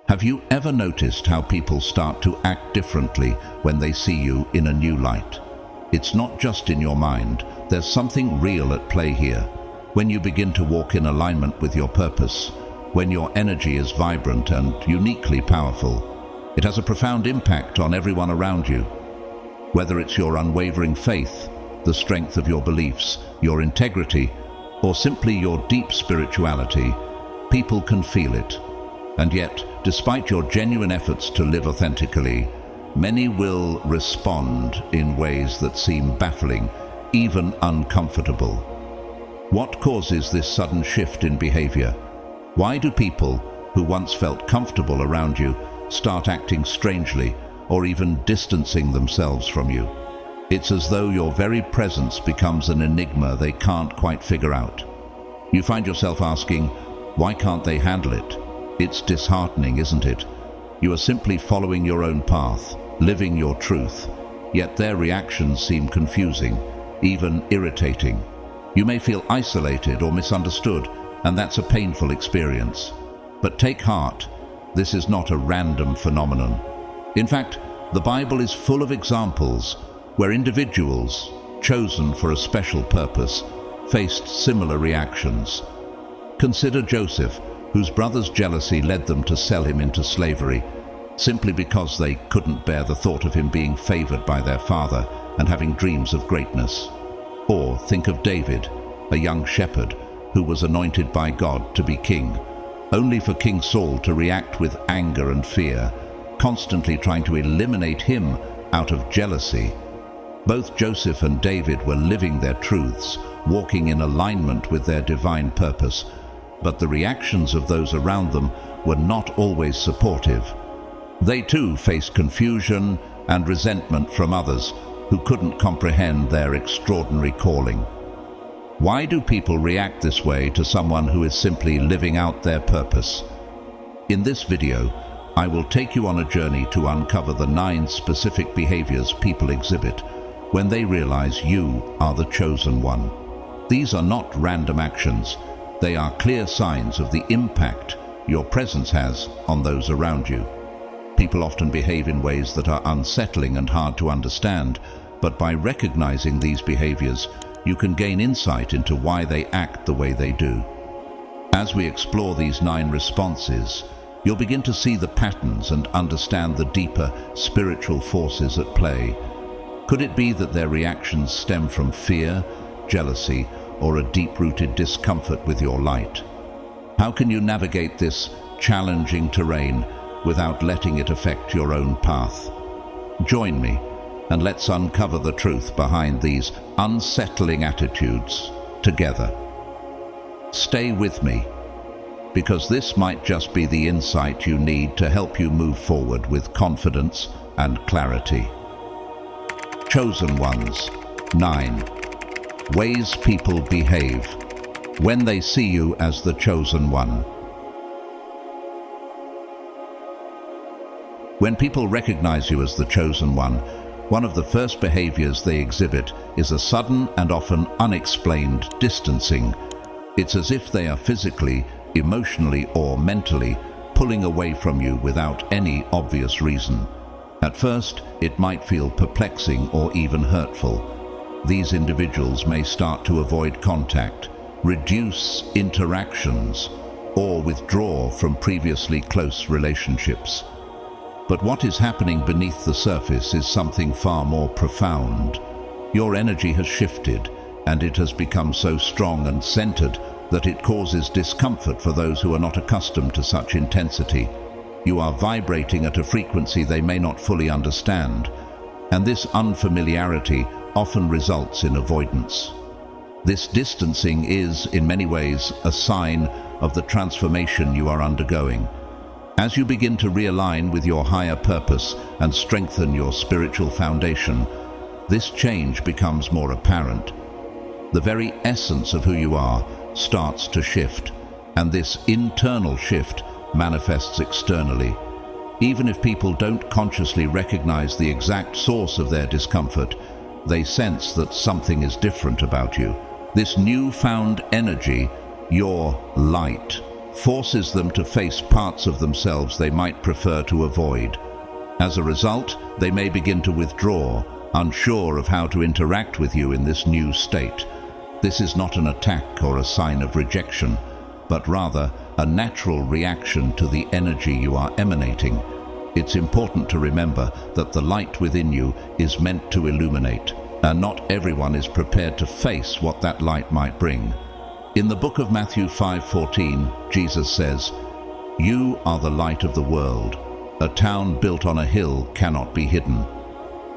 Have you ever noticed how people start to act differently when they see you in a new light? It's not just in your mind. There's something real at play here. When you begin to walk in alignment with your purpose, when your energy is vibrant and uniquely powerful, it has a profound impact on everyone around you. Whether it's your unwavering faith, the strength of your beliefs, your integrity, or simply your deep spirituality, people can feel it. And yet, despite your genuine efforts to live authentically, many will respond in ways that seem baffling, even uncomfortable. What causes this sudden shift in behavior? Why do people who once felt comfortable around you start acting strangely or even distancing themselves from you? It's as though your very presence becomes an enigma they can't quite figure out. You find yourself asking, why can't they handle it? It's disheartening, isn't it? You are simply following your own path, living your truth, yet their reactions seem confusing, even irritating. You may feel isolated or misunderstood, and that's a painful experience. But take heart, this is not a random phenomenon. In fact, the Bible is full of examples where individuals, chosen for a special purpose, faced similar reactions. Consider Joseph, whose brothers' jealousy led them to sell him into slavery, simply because they couldn't bear the thought of him being favored by their father and having dreams of greatness. Or think of David, a young shepherd who was anointed by God to be king, only for King Saul to react with anger and fear, constantly trying to eliminate him out of jealousy. Both Joseph and David were living their truths, walking in alignment with their divine purpose, but the reactions of those around them were not always supportive. They too faced confusion and resentment from others who couldn't comprehend their extraordinary calling. Why do people react this way to someone who is simply living out their purpose? In this video, I will take you on a journey to uncover the 9 specific behaviors people exhibit when they realize you are the chosen one. These are not random actions. They are clear signs of the impact your presence has on those around you. People often behave in ways that are unsettling and hard to understand, but by recognizing these behaviors, you can gain insight into why they act the way they do. As we explore these 9 responses, you'll begin to see the patterns and understand the deeper spiritual forces at play. Could it be that their reactions stem from fear, jealousy, or a deep-rooted discomfort with your light? How can you navigate this challenging terrain without letting it affect your own path? Join me, and let's uncover the truth behind these unsettling attitudes together. Stay with me, because this might just be the insight you need to help you move forward with confidence and clarity. Chosen ones. 9. Ways people behave when they see you as the chosen one. When people recognize you as the chosen one of the first behaviors they exhibit is a sudden and often unexplained distancing. It's as if they are physically, emotionally, or mentally pulling away from you without any obvious reason. At first, it might feel perplexing or even hurtful. These individuals may start to avoid contact, reduce interactions, or withdraw from previously close relationships. But what is happening beneath the surface is something far more profound. Your energy has shifted, and it has become so strong and centered that it causes discomfort for those who are not accustomed to such intensity. You are vibrating at a frequency they may not fully understand, and this unfamiliarity often results in avoidance. This distancing is, in many ways, a sign of the transformation you are undergoing. As you begin to realign with your higher purpose and strengthen your spiritual foundation, this change becomes more apparent. The very essence of who you are starts to shift, and this internal shift manifests externally. Even if people don't consciously recognize the exact source of their discomfort, they sense that something is different about you. This newfound energy, your light, forces them to face parts of themselves they might prefer to avoid. As a result, they may begin to withdraw, unsure of how to interact with you in this new state. This is not an attack or a sign of rejection, but rather a natural reaction to the energy you are emanating. It's important to remember that the light within you is meant to illuminate, and not everyone is prepared to face what that light might bring. In the book of Matthew 5:14, Jesus says, "You are the light of the world. A town built on a hill cannot be hidden."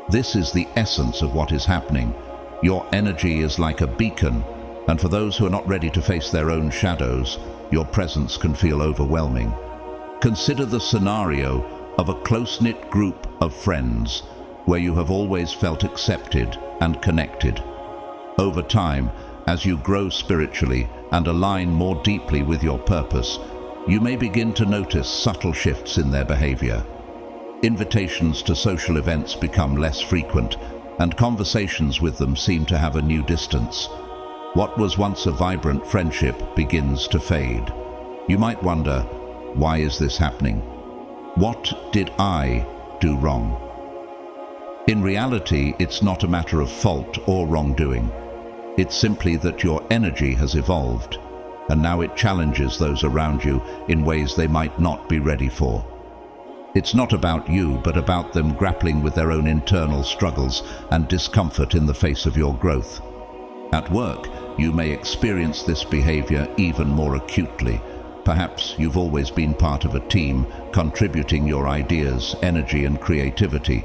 This is the essence of what is happening. Your energy is like a beacon, and for those who are not ready to face their own shadows, your presence can feel overwhelming. Consider the scenario of a close-knit group of friends where you have always felt accepted and connected. Over time, as you grow spiritually and align more deeply with your purpose, you may begin to notice subtle shifts in their behavior. Invitations to social events become less frequent, and conversations with them seem to have a new distance. What was once a vibrant friendship begins to fade. You might wonder, why is this happening? What did I do wrong? In reality, it's not a matter of fault or wrongdoing. It's simply that your energy has evolved, and now it challenges those around you in ways they might not be ready for. It's not about you, but about them grappling with their own internal struggles and discomfort in the face of your growth. At work, you may experience this behavior even more acutely. Perhaps you've always been part of a team, contributing your ideas, energy, and creativity.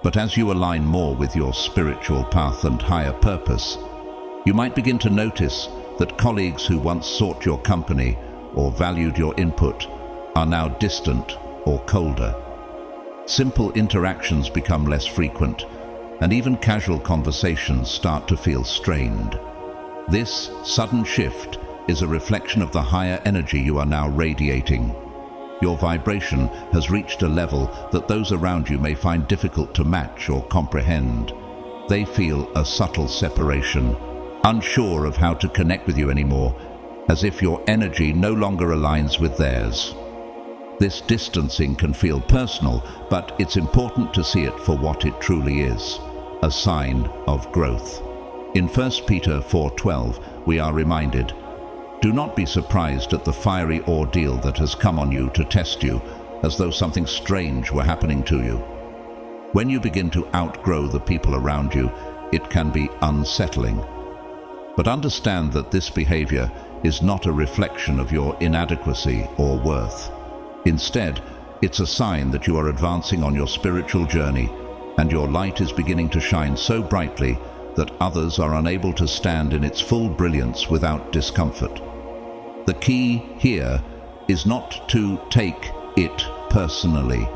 But as you align more with your spiritual path and higher purpose, you might begin to notice that colleagues who once sought your company or valued your input are now distant or colder. Simple interactions become less frequent, and even casual conversations start to feel strained. This sudden shift is a reflection of the higher energy you are now radiating. Your vibration has reached a level that those around you may find difficult to match or comprehend. They feel a subtle separation, unsure of how to connect with you anymore, as if your energy no longer aligns with theirs. This distancing can feel personal, but it's important to see it for what it truly is, a sign of growth. In 1 Peter 4:12, we are reminded, "Do not be surprised at the fiery ordeal that has come on you to test you, as though something strange were happening to you." When you begin to outgrow the people around you, it can be unsettling. But understand that this behavior is not a reflection of your inadequacy or worth. Instead, it's a sign that you are advancing on your spiritual journey, and your light is beginning to shine so brightly that others are unable to stand in its full brilliance without discomfort. The key here is not to take it personally.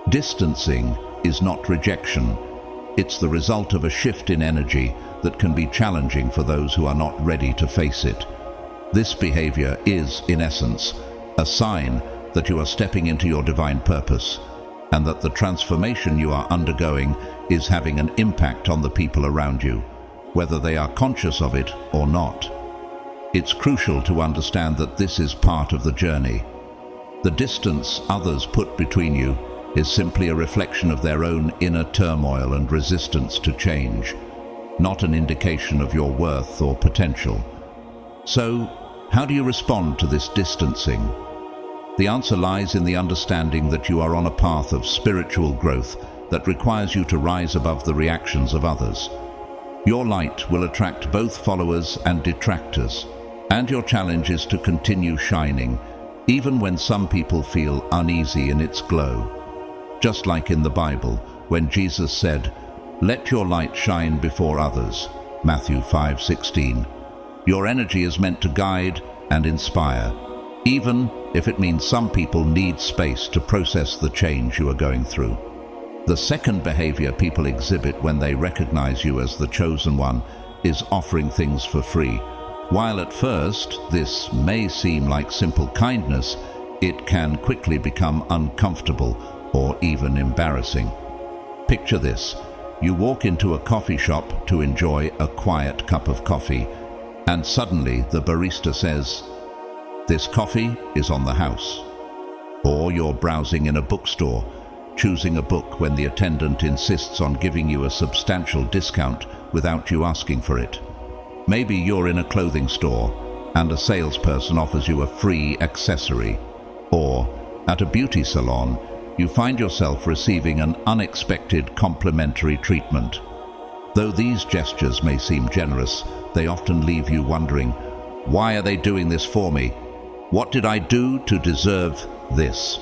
Distancing is not rejection. It's the result of a shift in energy that can be challenging for those who are not ready to face it. This behavior is, in essence, a sign that you are stepping into your divine purpose, and that the transformation you are undergoing is having an impact on the people around you, whether they are conscious of it or not. It's crucial to understand that this is part of the journey. The distance others put between you is simply a reflection of their own inner turmoil and resistance to change, not an indication of your worth or potential. So, how do you respond to this distancing? The answer lies in the understanding that you are on a path of spiritual growth that requires you to rise above the reactions of others. Your light will attract both followers and detractors, and your challenge is to continue shining, even when some people feel uneasy in its glow. Just like in the Bible, when Jesus said, "Let your light shine before others," Matthew 5:16. Your energy is meant to guide and inspire, even if it means some people need space to process the change you are going through. The second behavior people exhibit when they recognize you as the chosen one is offering things for free. While at first this may seem like simple kindness, it can quickly become uncomfortable or even embarrassing. Picture this. You walk into a coffee shop to enjoy a quiet cup of coffee, and suddenly the barista says, This coffee is on the house. Or you're browsing in a bookstore, choosing a book when the attendant insists on giving you a substantial discount without you asking for it. Maybe you're in a clothing store and a salesperson offers you a free accessory. Or, at a beauty salon, you find yourself receiving an unexpected complimentary treatment. Though these gestures may seem generous, they often leave you wondering, why are they doing this for me? What did I do to deserve this?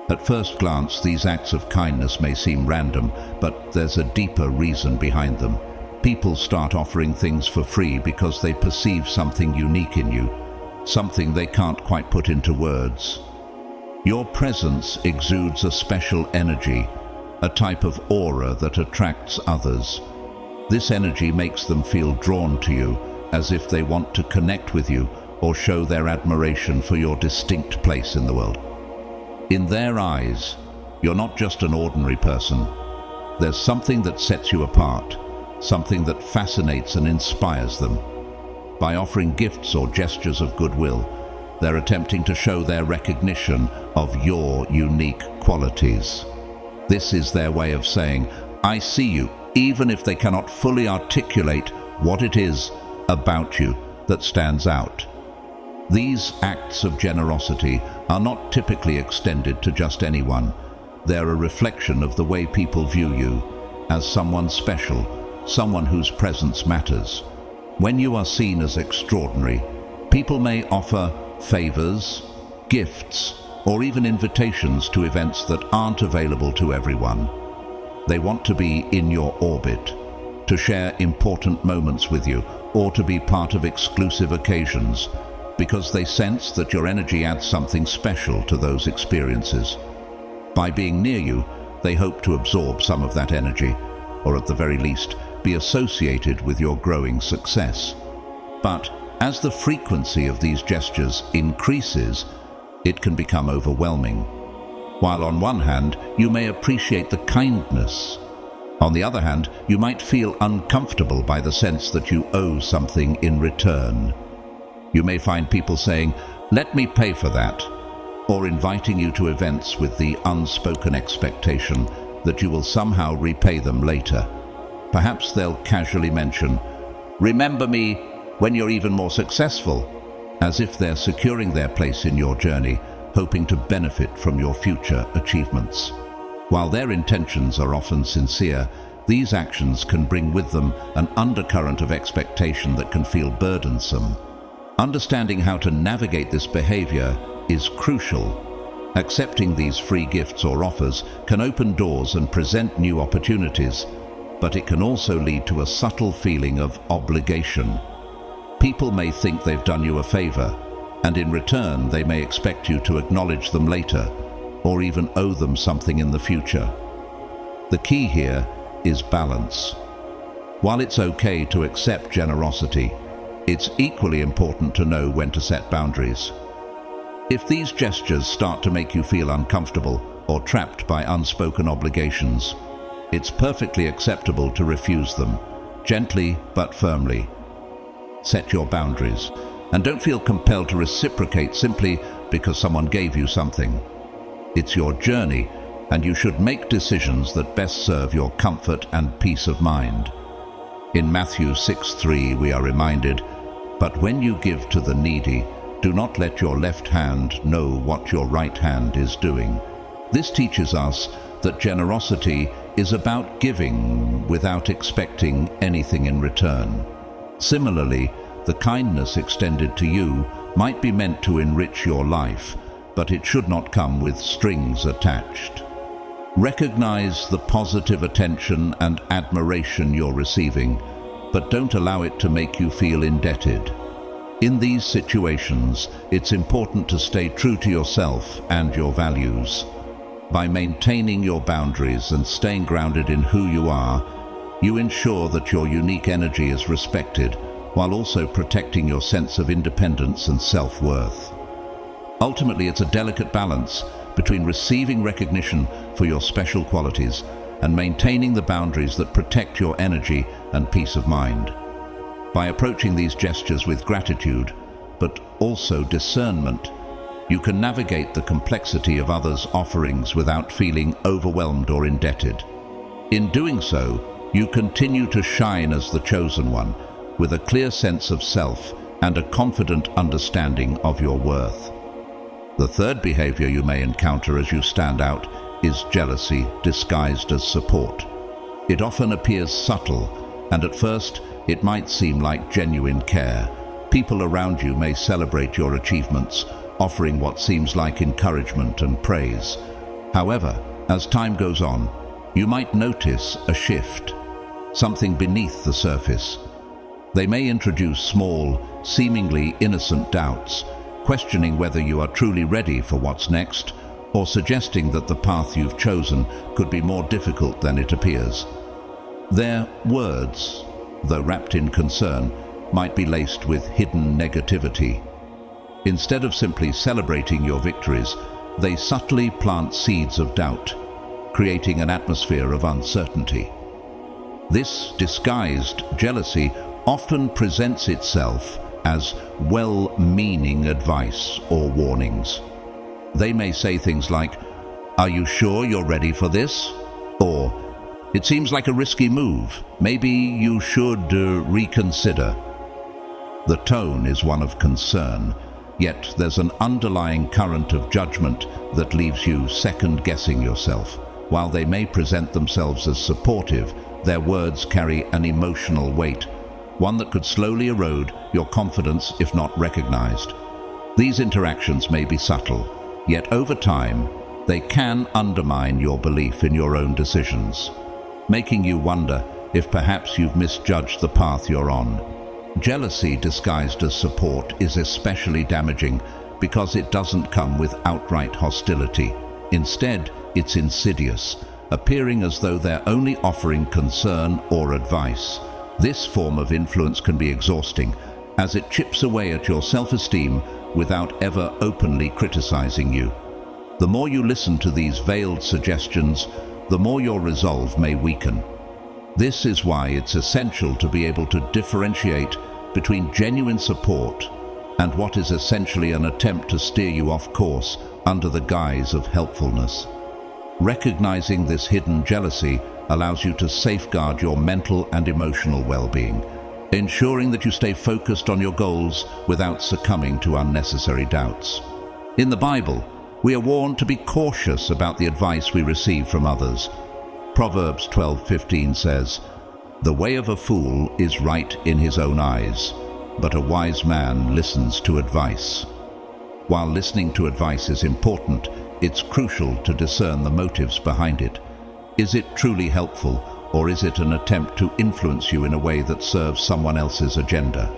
At first glance, these acts of kindness may seem random, but there's a deeper reason behind them. People start offering things for free because they perceive something unique in you, something they can't quite put into words. Your presence exudes a special energy, a type of aura that attracts others. This energy makes them feel drawn to you, as if they want to connect with you or show their admiration for your distinct place in the world. In their eyes, you're not just an ordinary person. There's something that sets you apart, something that fascinates and inspires them. By offering gifts or gestures of goodwill, they're attempting to show their recognition of your unique qualities. This is their way of saying, I see you, even if they cannot fully articulate what it is about you that stands out. These acts of generosity are not typically extended to just anyone. They're a reflection of the way people view you, as someone special, someone whose presence matters. When you are seen as extraordinary, people may offer favors, gifts, or even invitations to events that aren't available to everyone. They want to be in your orbit, to share important moments with you, or to be part of exclusive occasions, because they sense that your energy adds something special to those experiences. By being near you, they hope to absorb some of that energy, or at the very least, be associated with your growing success. But as the frequency of these gestures increases, it can become overwhelming. While on one hand, you may appreciate the kindness, on the other hand, you might feel uncomfortable by the sense that you owe something in return. You may find people saying, "Let me pay for that," or inviting you to events with the unspoken expectation that you will somehow repay them later. Perhaps they'll casually mention, "Remember me when you're even more successful," as if they're securing their place in your journey, hoping to benefit from your future achievements. While their intentions are often sincere, these actions can bring with them an undercurrent of expectation that can feel burdensome. Understanding how to navigate this behavior is crucial. Accepting these free gifts or offers can open doors and present new opportunities, but it can also lead to a subtle feeling of obligation. People may think they've done you a favor, and in return they may expect you to acknowledge them later, or even owe them something in the future. The key here is balance. While it's okay to accept generosity, it's equally important to know when to set boundaries. If these gestures start to make you feel uncomfortable or trapped by unspoken obligations, it's perfectly acceptable to refuse them, gently but firmly. Set your boundaries, and don't feel compelled to reciprocate simply because someone gave you something. It's your journey, and you should make decisions that best serve your comfort and peace of mind. In Matthew 6:3 we are reminded, "But when you give to the needy, do not let your left hand know what your right hand is doing." This teaches us that generosity is about giving without expecting anything in return. Similarly, the kindness extended to you might be meant to enrich your life, but it should not come with strings attached. Recognize the positive attention and admiration you're receiving, but don't allow it to make you feel indebted. In these situations, it's important to stay true to yourself and your values. By maintaining your boundaries and staying grounded in who you are, you ensure that your unique energy is respected, while also protecting your sense of independence and self-worth. Ultimately, it's a delicate balance between receiving recognition for your special qualities and maintaining the boundaries that protect your energy and peace of mind. By approaching these gestures with gratitude, but also discernment. You can navigate the complexity of others' offerings without feeling overwhelmed or indebted. In doing so, you continue to shine as the chosen one, with a clear sense of self and a confident understanding of your worth. The third behavior you may encounter as you stand out is jealousy disguised as support. It often appears subtle, and at first it might seem like genuine care. People around you may celebrate your achievements, offering what seems like encouragement and praise. However, as time goes on, you might notice a shift, something beneath the surface. They may introduce small, seemingly innocent doubts, questioning whether you are truly ready for what's next, or suggesting that the path you've chosen could be more difficult than it appears. Their words, though wrapped in concern, might be laced with hidden negativity. Instead of simply celebrating your victories, they subtly plant seeds of doubt, creating an atmosphere of uncertainty. This disguised jealousy often presents itself as well-meaning advice or warnings. They may say things like, "Are you sure you're ready for this?" Or, "It seems like a risky move. Maybe you should reconsider." The tone is one of concern, yet there's an underlying current of judgment that leaves you second-guessing yourself. While they may present themselves as supportive, their words carry an emotional weight, one that could slowly erode your confidence if not recognized. These interactions may be subtle, yet over time, they can undermine your belief in your own decisions, making you wonder if perhaps you've misjudged the path you're on. Jealousy disguised as support is especially damaging because it doesn't come with outright hostility. Instead, it's insidious, appearing as though they're only offering concern or advice. This form of influence can be exhausting, as it chips away at your self-esteem without ever openly criticizing you. The more you listen to these veiled suggestions, the more your resolve may weaken. This is why it's essential to be able to differentiate between genuine support and what is essentially an attempt to steer you off course under the guise of helpfulness. Recognizing this hidden jealousy allows you to safeguard your mental and emotional well-being, ensuring that you stay focused on your goals without succumbing to unnecessary doubts. In the Bible, we are warned to be cautious about the advice we receive from others. Proverbs 12:15 says, "The way of a fool is right in his own eyes, but a wise man listens to advice." While listening to advice is important, it's crucial to discern the motives behind it. Is it truly helpful, or is it an attempt to influence you in a way that serves someone else's agenda?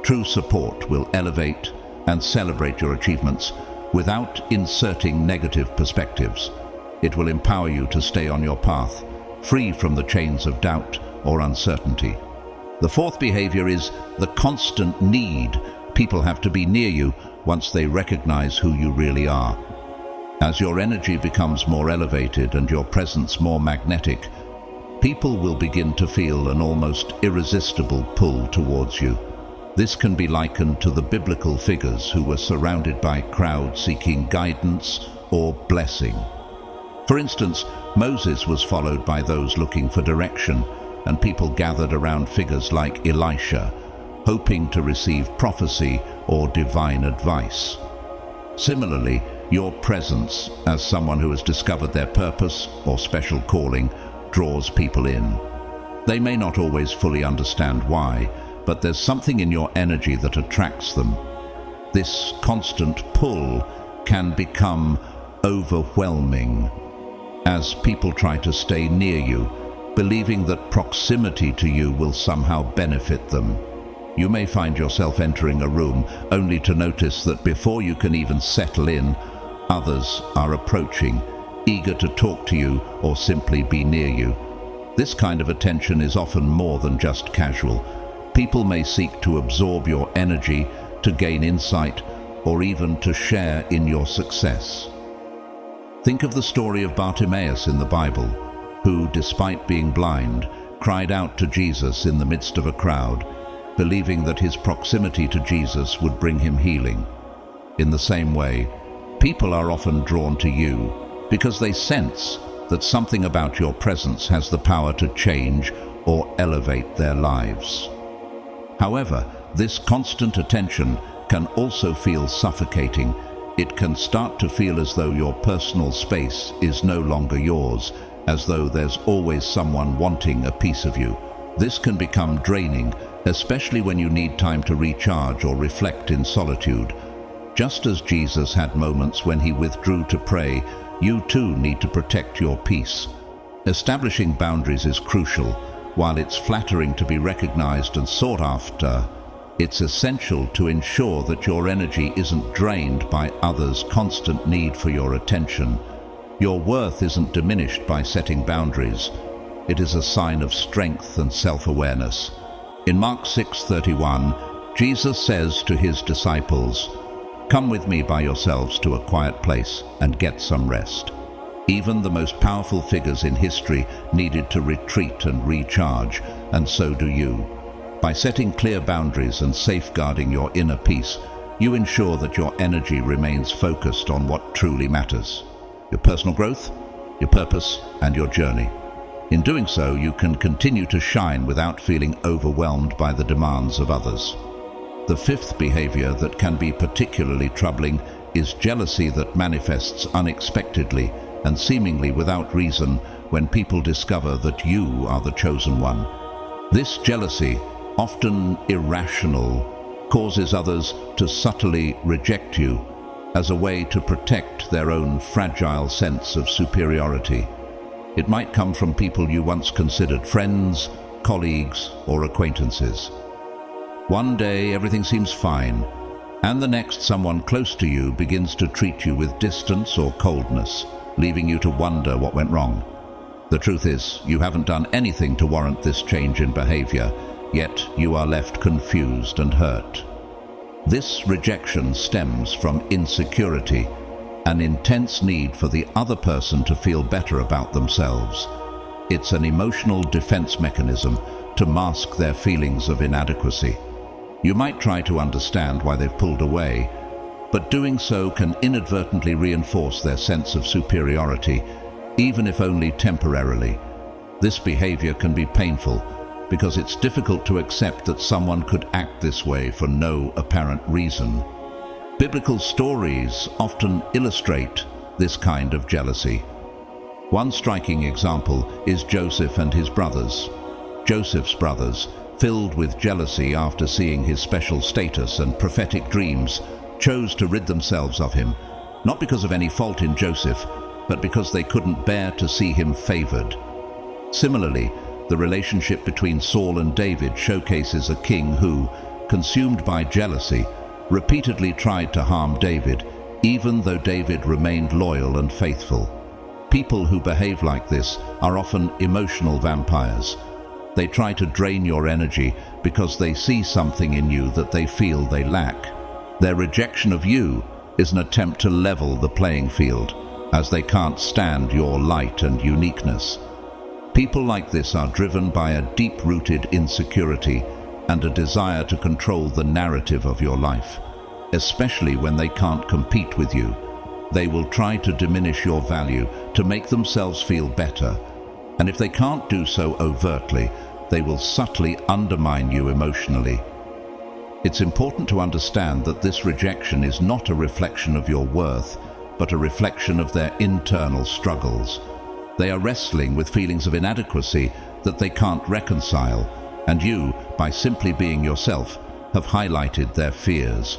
True support will elevate and celebrate your achievements without inserting negative perspectives. It will empower you to stay on your path, free from the chains of doubt or uncertainty. The fourth behavior is the constant need people have to be near you once they recognize who you really are. As your energy becomes more elevated and your presence more magnetic, people will begin to feel an almost irresistible pull towards you. This can be likened to the biblical figures who were surrounded by crowds seeking guidance or blessing. For instance, Moses was followed by those looking for direction, and people gathered around figures like Elisha, hoping to receive prophecy or divine advice. Similarly, your presence as someone who has discovered their purpose or special calling draws people in. They may not always fully understand why, but there's something in your energy that attracts them. This constant pull can become overwhelming as people try to stay near you, believing that proximity to you will somehow benefit them. You may find yourself entering a room only to notice that before you can even settle in, others are approaching, eager to talk to you or simply be near you. This kind of attention is often more than just casual. People may seek to absorb your energy, to gain insight, or even to share in your success. Think of the story of Bartimaeus in the Bible, who, despite being blind, cried out to Jesus in the midst of a crowd. believing that his proximity to Jesus would bring him healing. In the same way, people are often drawn to you because they sense that something about your presence has the power to change or elevate their lives. However, this constant attention can also feel suffocating. It can start to feel as though your personal space is no longer yours, as though there's always someone wanting a piece of you. This can become draining, especially when you need time to recharge or reflect in solitude. Just as Jesus had moments when he withdrew to pray, you too need to protect your peace. Establishing boundaries is crucial. While it's flattering to be recognized and sought after, it's essential to ensure that your energy isn't drained by others' constant need for your attention. Your worth isn't diminished by setting boundaries. It is a sign of strength and self-awareness. In Mark 6:31, Jesus says to his disciples, "Come with me by yourselves to a quiet place and get some rest." Even the most powerful figures in history needed to retreat and recharge, and so do you. By setting clear boundaries and safeguarding your inner peace, you ensure that your energy remains focused on what truly matters: your personal growth, your purpose, and your journey. In doing so, you can continue to shine without feeling overwhelmed by the demands of others. The fifth behavior that can be particularly troubling is jealousy that manifests unexpectedly and seemingly without reason when people discover that you are the chosen one. This jealousy, often irrational, causes others to subtly reject you as a way to protect their own fragile sense of superiority. It might come from people you once considered friends, colleagues, or acquaintances. One day everything seems fine, and the next someone close to you begins to treat you with distance or coldness, leaving you to wonder what went wrong. The truth is, you haven't done anything to warrant this change in behavior, yet you are left confused and hurt. This rejection stems from insecurity, an intense need for the other person to feel better about themselves. It's an emotional defense mechanism to mask their feelings of inadequacy. You might try to understand why they've pulled away, but doing so can inadvertently reinforce their sense of superiority, even if only temporarily. This behavior can be painful because it's difficult to accept that someone could act this way for no apparent reason. Biblical stories often illustrate this kind of jealousy. One striking example is Joseph and his brothers. Joseph's brothers, filled with jealousy after seeing his special status and prophetic dreams, chose to rid themselves of him, not because of any fault in Joseph, but because they couldn't bear to see him favored. Similarly, the relationship between Saul and David showcases a king who, consumed by jealousy, repeatedly tried to harm David, even though David remained loyal and faithful. People who behave like this are often emotional vampires. They try to drain your energy because they see something in you that they feel they lack. Their rejection of you is an attempt to level the playing field, as they can't stand your light and uniqueness. People like this are driven by a deep-rooted insecurity and a desire to control the narrative of your life. Especially when they can't compete with you, they will try to diminish your value to make themselves feel better. And if they can't do so overtly, they will subtly undermine you emotionally. It's important to understand that this rejection is not a reflection of your worth, but a reflection of their internal struggles. They are wrestling with feelings of inadequacy that they can't reconcile, and you, by simply being yourself, have highlighted their fears.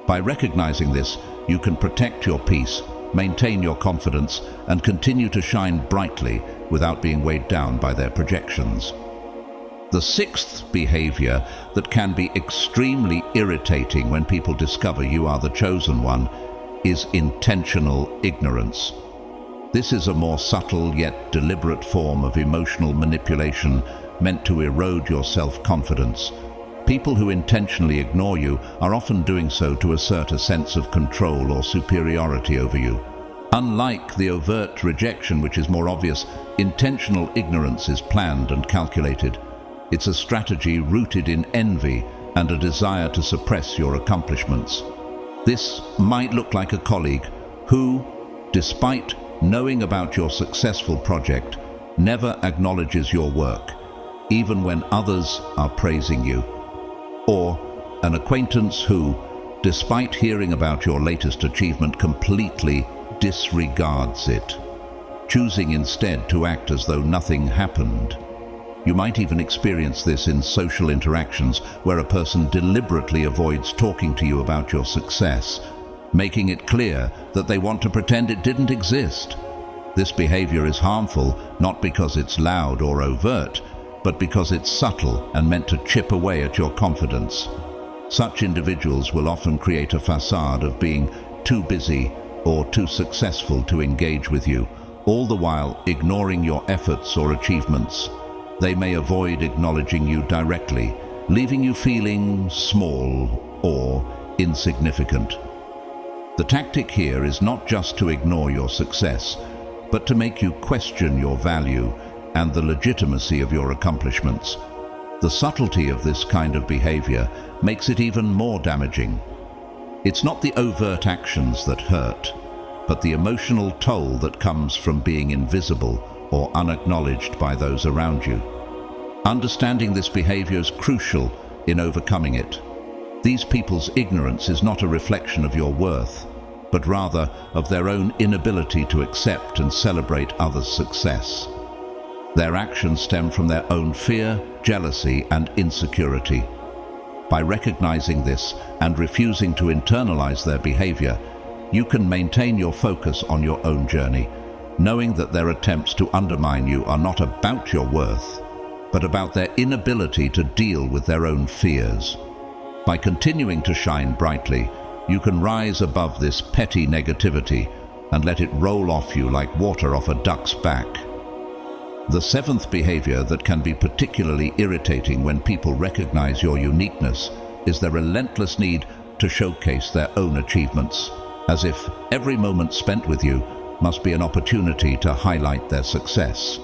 By recognizing this, you can protect your peace, maintain your confidence, and continue to shine brightly without being weighed down by their projections. The sixth behavior that can be extremely irritating when people discover you are the chosen one is intentional ignorance. This is a more subtle yet deliberate form of emotional manipulation meant to erode your self-confidence. People who intentionally ignore you are often doing so to assert a sense of control or superiority over you. Unlike the overt rejection, which is more obvious, intentional ignorance is planned and calculated. It's a strategy rooted in envy, and a desire to suppress your accomplishments. This might look like a colleague who, despite knowing about your successful project, never acknowledges your work, even when others are praising you. Or an acquaintance who, despite hearing about your latest achievement, completely disregards it, choosing instead to act as though nothing happened. You might even experience this in social interactions where a person deliberately avoids talking to you about your success, making it clear that they want to pretend it didn't exist. This behavior is harmful not because it's loud or overt, but because it's subtle and meant to chip away at your confidence. Such individuals will often create a facade of being too busy or too successful to engage with you, all the while ignoring your efforts or achievements. They may avoid acknowledging you directly, leaving you feeling small or insignificant. The tactic here is not just to ignore your success, but to make you question your value and the legitimacy of your accomplishments. The subtlety of this kind of behavior makes it even more damaging. It's not the overt actions that hurt, but the emotional toll that comes from being invisible or unacknowledged by those around you. Understanding this behavior is crucial in overcoming it. These people's ignorance is not a reflection of your worth, but rather of their own inability to accept and celebrate others' success. Their actions stem from their own fear, jealousy, and insecurity. By recognizing this and refusing to internalize their behavior, you can maintain your focus on your own journey, knowing that their attempts to undermine you are not about your worth, but about their inability to deal with their own fears. By continuing to shine brightly, you can rise above this petty negativity and let it roll off you like water off a duck's back. The seventh behavior that can be particularly irritating when people recognize your uniqueness is their relentless need to showcase their own achievements, as if every moment spent with you must be an opportunity to highlight their success.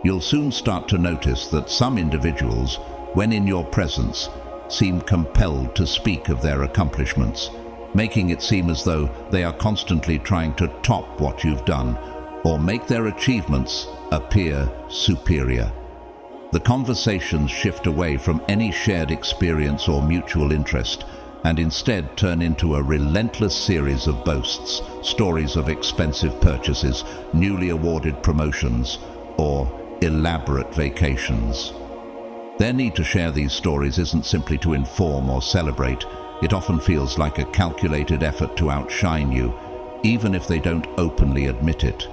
You'll soon start to notice that some individuals, when in your presence, seem compelled to speak of their accomplishments, making it seem as though they are constantly trying to top what you've done or make their achievements appear superior. The conversations shift away from any shared experience or mutual interest and instead turn into a relentless series of boasts, stories of expensive purchases, newly awarded promotions, or elaborate vacations. Their need to share these stories isn't simply to inform or celebrate. It often feels like a calculated effort to outshine you, even if they don't openly admit it.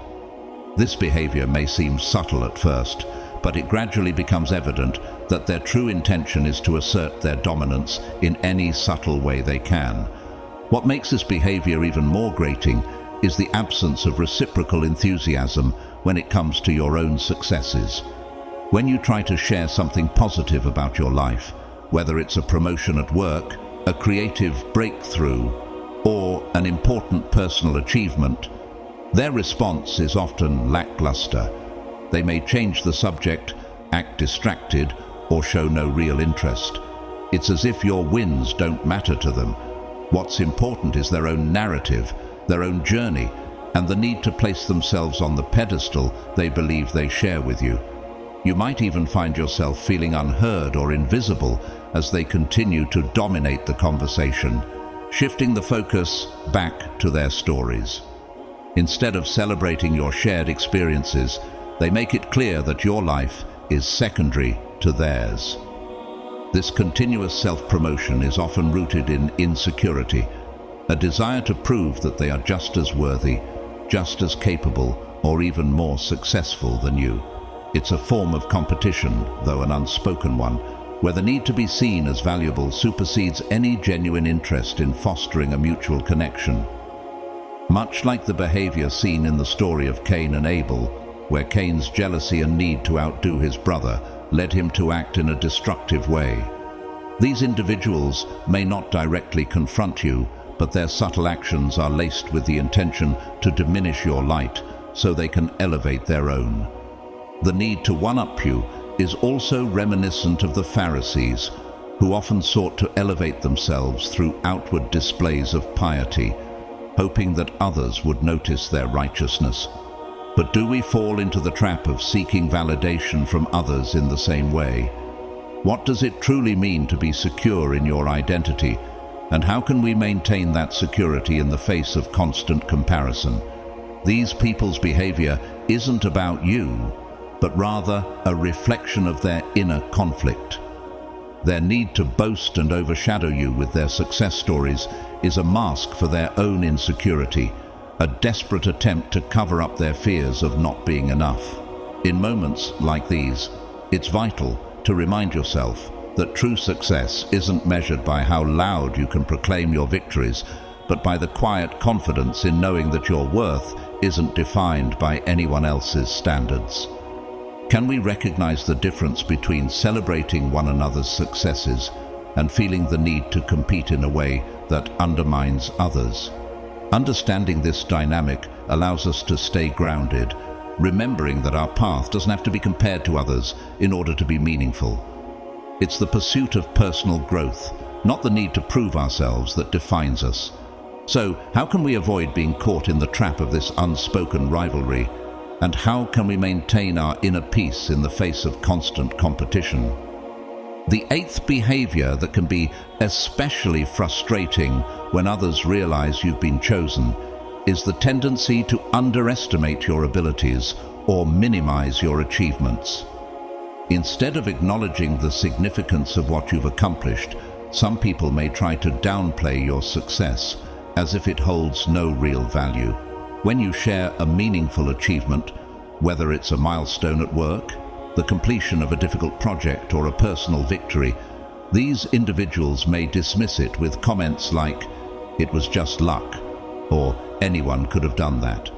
This behavior may seem subtle at first, but it gradually becomes evident that their true intention is to assert their dominance in any subtle way they can. What makes this behavior even more grating is the absence of reciprocal enthusiasm when it comes to your own successes. When you try to share something positive about your life, whether it's a promotion at work, a creative breakthrough, or an important personal achievement, their response is often lackluster. They may change the subject, act distracted, or show no real interest. It's as if your wins don't matter to them. What's important is their own narrative, their own journey, and the need to place themselves on the pedestal they believe they share with you. You might even find yourself feeling unheard or invisible as they continue to dominate the conversation, shifting the focus back to their stories. Instead of celebrating your shared experiences, they make it clear that your life is secondary to theirs. This continuous self-promotion is often rooted in insecurity, a desire to prove that they are just as worthy, just as capable, or even more successful than you. It's a form of competition, though an unspoken one, where the need to be seen as valuable supersedes any genuine interest in fostering a mutual connection. Much like the behavior seen in the story of Cain and Abel, where Cain's jealousy and need to outdo his brother led him to act in a destructive way. These individuals may not directly confront you, but their subtle actions are laced with the intention to diminish your light so they can elevate their own. The need to one-up you is also reminiscent of the Pharisees, who often sought to elevate themselves through outward displays of piety, hoping that others would notice their righteousness. But do we fall into the trap of seeking validation from others in the same way? What does it truly mean to be secure in your identity, and how can we maintain that security in the face of constant comparison? These people's behavior isn't about you, but rather a reflection of their inner conflict. Their need to boast and overshadow you with their success stories is a mask for their own insecurity, a desperate attempt to cover up their fears of not being enough. In moments like these, it's vital to remind yourself that true success isn't measured by how loud you can proclaim your victories, but by the quiet confidence in knowing that your worth isn't defined by anyone else's standards. Can we recognize the difference between celebrating one another's successes and feeling the need to compete in a way that undermines others? Understanding this dynamic allows us to stay grounded, remembering that our path doesn't have to be compared to others in order to be meaningful. It's the pursuit of personal growth, not the need to prove ourselves, that defines us. So, how can we avoid being caught in the trap of this unspoken rivalry? And how can we maintain our inner peace in the face of constant competition? The eighth behavior that can be especially frustrating when others realize you've been chosen is the tendency to underestimate your abilities or minimize your achievements. Instead of acknowledging the significance of what you've accomplished, some people may try to downplay your success as if it holds no real value. When you share a meaningful achievement, whether it's a milestone at work, the completion of a difficult project, or a personal victory, these individuals may dismiss it with comments like, "It was just luck," or "Anyone could have done that."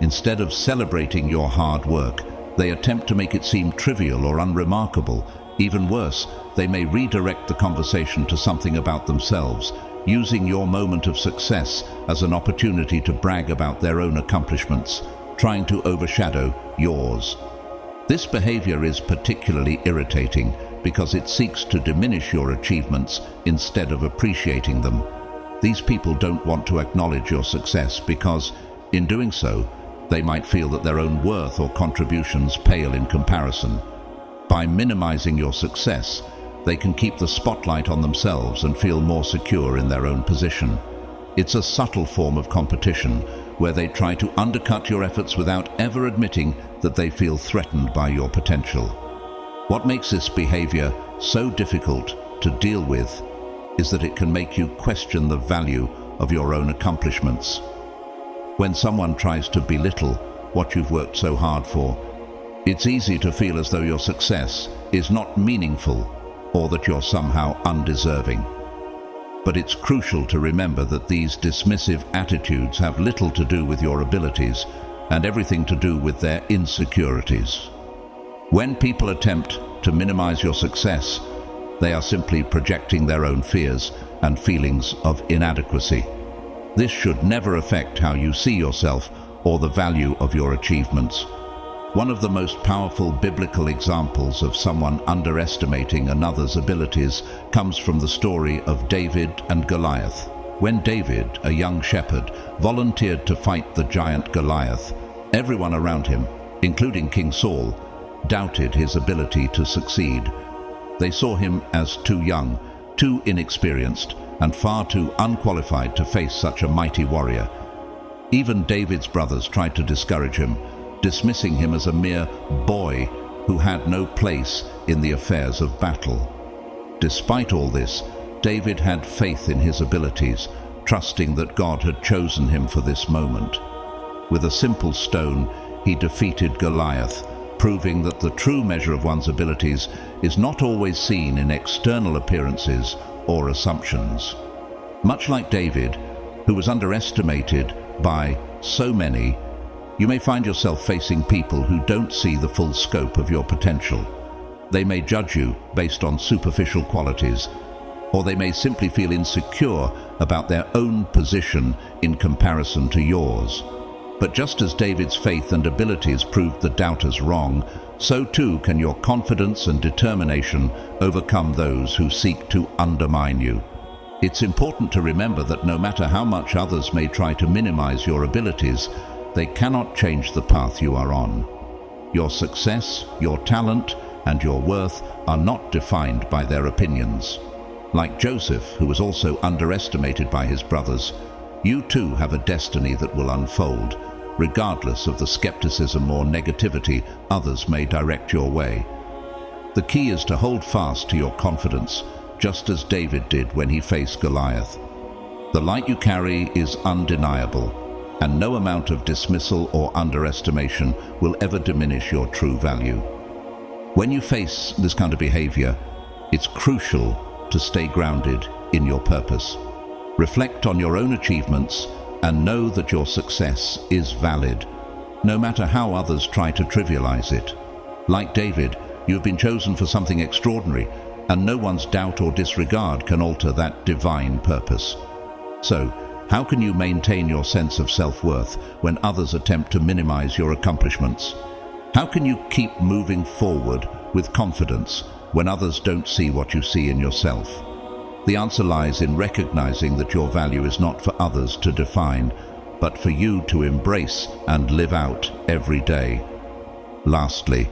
Instead of celebrating your hard work, they attempt to make it seem trivial or unremarkable. Even worse, they may redirect the conversation to something about themselves, using your moment of success as an opportunity to brag about their own accomplishments, trying to overshadow yours. This behavior is particularly irritating because it seeks to diminish your achievements instead of appreciating them. These people don't want to acknowledge your success because, in doing so, they might feel that their own worth or contributions pale in comparison. By minimizing your success, they can keep the spotlight on themselves and feel more secure in their own position. It's a subtle form of competition where they try to undercut your efforts without ever admitting that they feel threatened by your potential. What makes this behavior so difficult to deal with is that it can make you question the value of your own accomplishments. When someone tries to belittle what you've worked so hard for, it's easy to feel as though your success is not meaningful or that you're somehow undeserving. But it's crucial to remember that these dismissive attitudes have little to do with your abilities and everything to do with their insecurities. When people attempt to minimize your success, they are simply projecting their own fears and feelings of inadequacy. This should never affect how you see yourself or the value of your achievements. One of the most powerful biblical examples of someone underestimating another's abilities comes from the story of David and Goliath. When David, a young shepherd, volunteered to fight the giant Goliath, everyone around him, including King Saul, doubted his ability to succeed. They saw him as too young, too inexperienced, and far too unqualified to face such a mighty warrior. Even David's brothers tried to discourage him, dismissing him as a mere boy who had no place in the affairs of battle. Despite all this, David had faith in his abilities, trusting that God had chosen him for this moment. With a simple stone, he defeated Goliath, proving that the true measure of one's abilities is not always seen in external appearances or assumptions. Much like David, who was underestimated by so many, you may find yourself facing people who don't see the full scope of your potential. They may judge you based on superficial qualities, or they may simply feel insecure about their own position in comparison to yours. But just as David's faith and abilities proved the doubters wrong, so too can your confidence and determination overcome those who seek to undermine you. It's important to remember that no matter how much others may try to minimize your abilities, they cannot change the path you are on. Your success, your talent, and your worth are not defined by their opinions. Like Joseph, who was also underestimated by his brothers, you too have a destiny that will unfold, regardless of the skepticism or negativity others may direct your way. The key is to hold fast to your confidence, just as David did when he faced Goliath. The light you carry is undeniable, and no amount of dismissal or underestimation will ever diminish your true value. When you face this kind of behavior, it's crucial to stay grounded in your purpose. Reflect on your own achievements and know that your success is valid, no matter how others try to trivialize it. Like David, you have been chosen for something extraordinary, and no one's doubt or disregard can alter that divine purpose. So, how can you maintain your sense of self-worth when others attempt to minimize your accomplishments? How can you keep moving forward with confidence when others don't see what you see in yourself? The answer lies in recognizing that your value is not for others to define, but for you to embrace and live out every day. Lastly,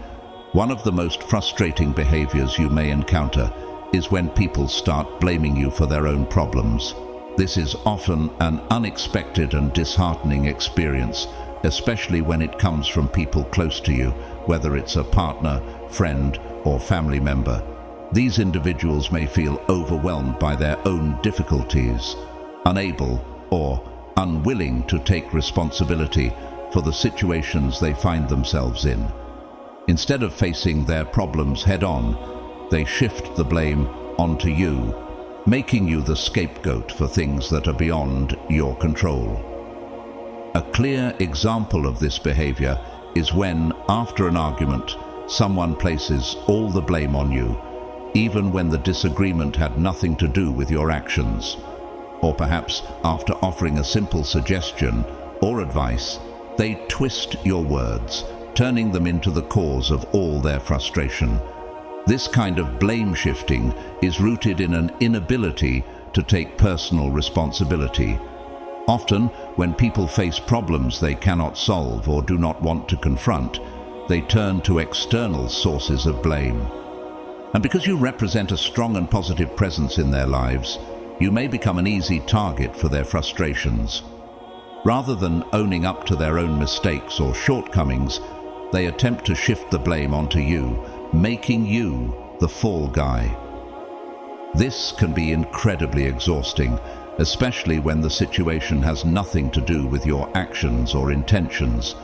one of the most frustrating behaviors you may encounter is when people start blaming you for their own problems. This is often an unexpected and disheartening experience, especially when it comes from people close to you, whether it's a partner, friend, or family member. These individuals may feel overwhelmed by their own difficulties, unable or unwilling to take responsibility for the situations they find themselves in. Instead of facing their problems head-on, they shift the blame onto you, making you the scapegoat for things that are beyond your control. A clear example of this behavior is when, after an argument, someone places all the blame on you, even when the disagreement had nothing to do with your actions. Or perhaps after offering a simple suggestion or advice, they twist your words, turning them into the cause of all their frustration. This kind of blame shifting is rooted in an inability to take personal responsibility. Often, when people face problems they cannot solve or do not want to confront, they turn to external sources of blame. And because you represent a strong and positive presence in their lives, you may become an easy target for their frustrations. Rather than owning up to their own mistakes or shortcomings, they attempt to shift the blame onto you, making you the fall guy. This can be incredibly exhausting, especially when the situation has nothing to do with your actions or intentions.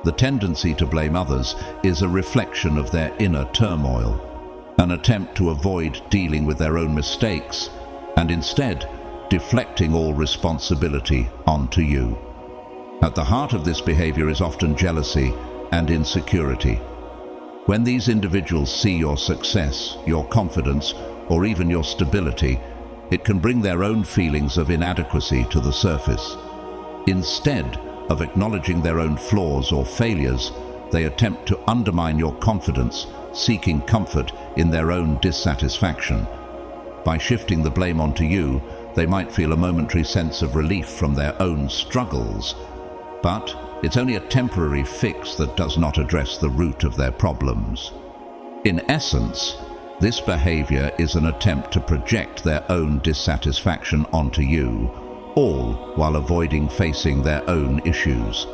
The tendency to blame others is a reflection of their inner turmoil, an attempt to avoid dealing with their own mistakes, and instead deflecting all responsibility onto you. At the heart of this behavior is often jealousy and insecurity. When these individuals see your success, your confidence, or even your stability, it can bring their own feelings of inadequacy to the surface. Instead of acknowledging their own flaws or failures, they attempt to undermine your confidence, seeking comfort in their own dissatisfaction. By shifting the blame onto you, they might feel a momentary sense of relief from their own struggles, but it's only a temporary fix that does not address the root of their problems. In essence, this behavior is an attempt to project their own dissatisfaction onto you, all while avoiding facing their own issues.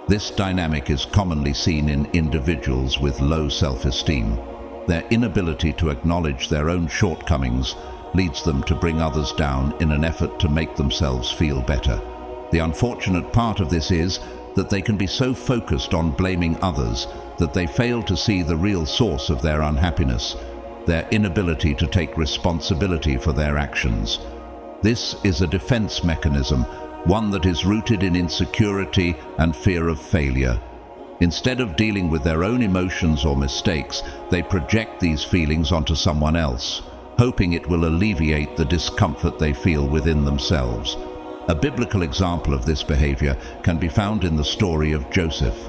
This dynamic is commonly seen in individuals with low self-esteem. Their inability to acknowledge their own shortcomings leads them to bring others down in an effort to make themselves feel better. The unfortunate part of this is that they can be so focused on blaming others that they fail to see the real source of their unhappiness, their inability to take responsibility for their actions. This is a defense mechanism, one that is rooted in insecurity and fear of failure. Instead of dealing with their own emotions or mistakes, they project these feelings onto someone else, hoping it will alleviate the discomfort they feel within themselves. A biblical example of this behavior can be found in the story of Joseph.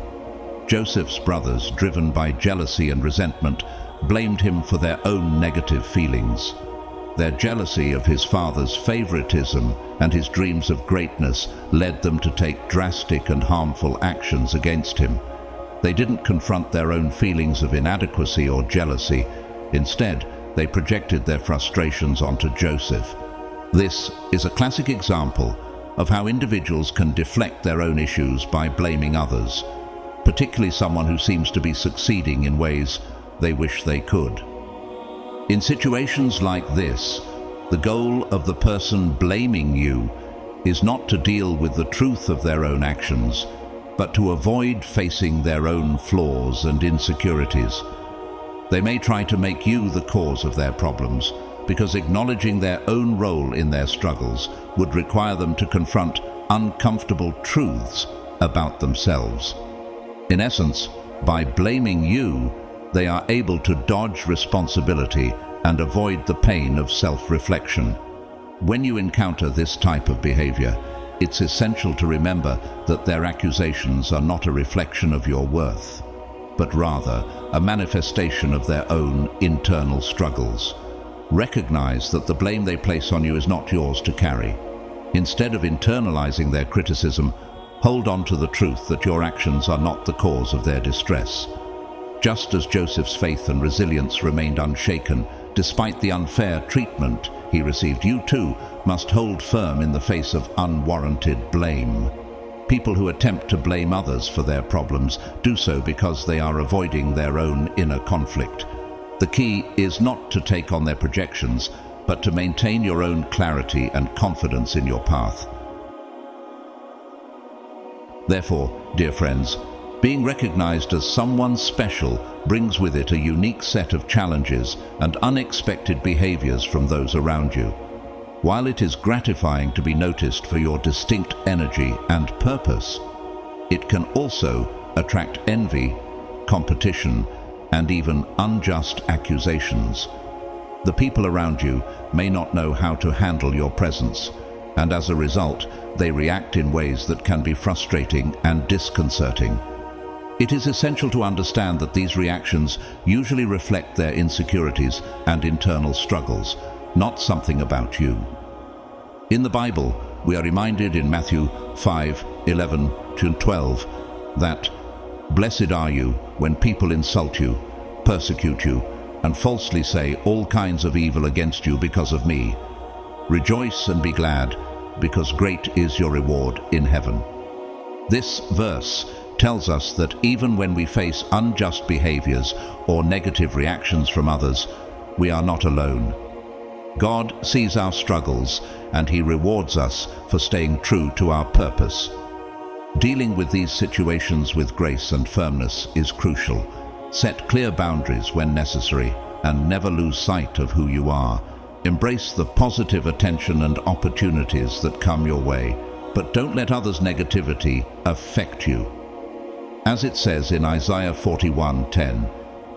Joseph's brothers, driven by jealousy and resentment, blamed him for their own negative feelings. Their jealousy of his father's favoritism and his dreams of greatness led them to take drastic and harmful actions against him. They didn't confront their own feelings of inadequacy or jealousy. Instead, they projected their frustrations onto Joseph. This is a classic example of how individuals can deflect their own issues by blaming others, particularly someone who seems to be succeeding in ways they wish they could. In situations like this, the goal of the person blaming you is not to deal with the truth of their own actions, but to avoid facing their own flaws and insecurities. They may try to make you the cause of their problems, because acknowledging their own role in their struggles would require them to confront uncomfortable truths about themselves. In essence, by blaming you, they are able to dodge responsibility and avoid the pain of self-reflection. When you encounter this type of behavior, it's essential to remember that their accusations are not a reflection of your worth, but rather a manifestation of their own internal struggles. Recognize that the blame they place on you is not yours to carry. Instead of internalizing their criticism, hold on to the truth that your actions are not the cause of their distress. Just as Joseph's faith and resilience remained unshaken despite the unfair treatment he received, you too must hold firm in the face of unwarranted blame. People who attempt to blame others for their problems do so because they are avoiding their own inner conflict. The key is not to take on their projections, but to maintain your own clarity and confidence in your path. Therefore, dear friends, being recognized as someone special brings with it a unique set of challenges and unexpected behaviors from those around you. While it is gratifying to be noticed for your distinct energy and purpose, it can also attract envy, competition, and even unjust accusations. The people around you may not know how to handle your presence, and as a result, they react in ways that can be frustrating and disconcerting. It is essential to understand that these reactions usually reflect their insecurities and internal struggles, not something about you. In the Bible, we are reminded in Matthew 5:11-12 that, "Blessed are you when people insult you, persecute you, and falsely say all kinds of evil against you because of me. Rejoice and be glad, because great is your reward in heaven." This verse tells us that even when we face unjust behaviors or negative reactions from others, we are not alone. God sees our struggles, and He rewards us for staying true to our purpose. Dealing with these situations with grace and firmness is crucial. Set clear boundaries when necessary, and never lose sight of who you are. Embrace the positive attention and opportunities that come your way, but don't let others' negativity affect you. As it says in Isaiah 41:10,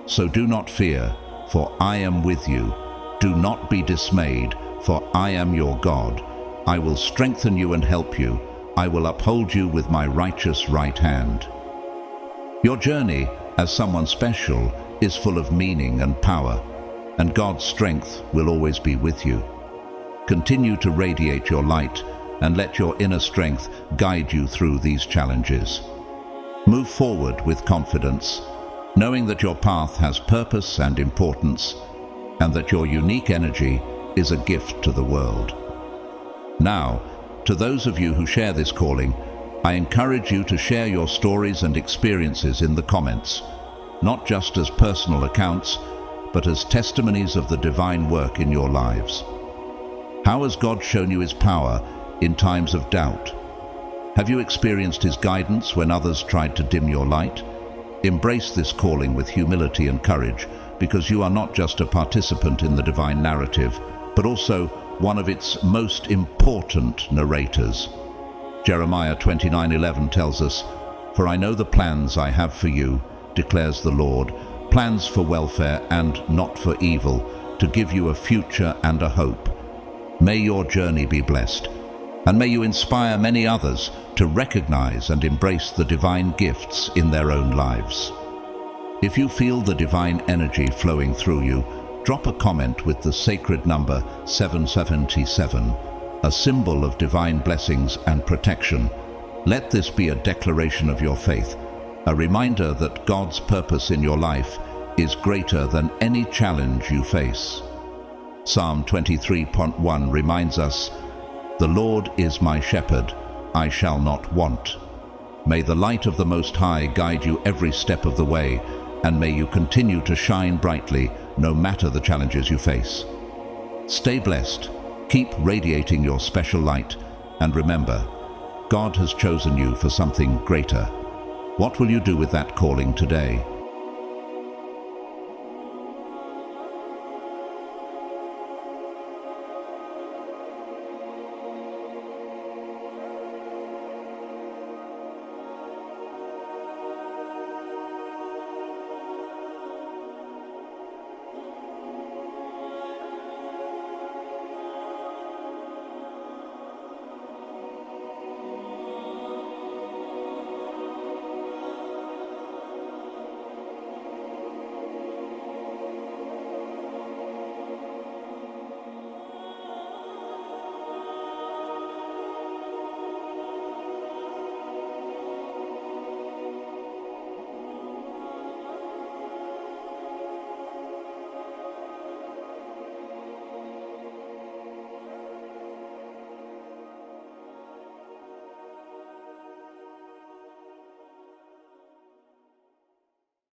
"So do not fear, for I am with you. Do not be dismayed, for I am your God. I will strengthen you and help you. I will uphold you with my righteous right hand." Your journey as someone special is full of meaning and power, and God's strength will always be with you. Continue to radiate your light and let your inner strength guide you through these challenges. Move forward with confidence, knowing that your path has purpose and importance, and that your unique energy is a gift to the world. Now, to those of you who share this calling, I encourage you to share your stories and experiences in the comments, not just as personal accounts, but as testimonies of the divine work in your lives. How has God shown you His power in times of doubt? Have you experienced His guidance when others tried to dim your light? Embrace this calling with humility and courage, because you are not just a participant in the divine narrative, but also one of its most important narrators. Jeremiah 29:11 tells us, "For I know the plans I have for you, declares the Lord, plans for welfare and not for evil, to give you a future and a hope." May your journey be blessed. And may you inspire many others to recognize and embrace the divine gifts in their own lives. If you feel the divine energy flowing through you, drop a comment with the sacred number 777, a symbol of divine blessings and protection. Let this be a declaration of your faith, a reminder that God's purpose in your life is greater than any challenge you face. Psalm 23.1 reminds us, "The Lord is my shepherd, I shall not want." May the light of the Most High guide you every step of the way, and may you continue to shine brightly no matter the challenges you face. Stay blessed, keep radiating your special light, and remember, God has chosen you for something greater. What will you do with that calling today?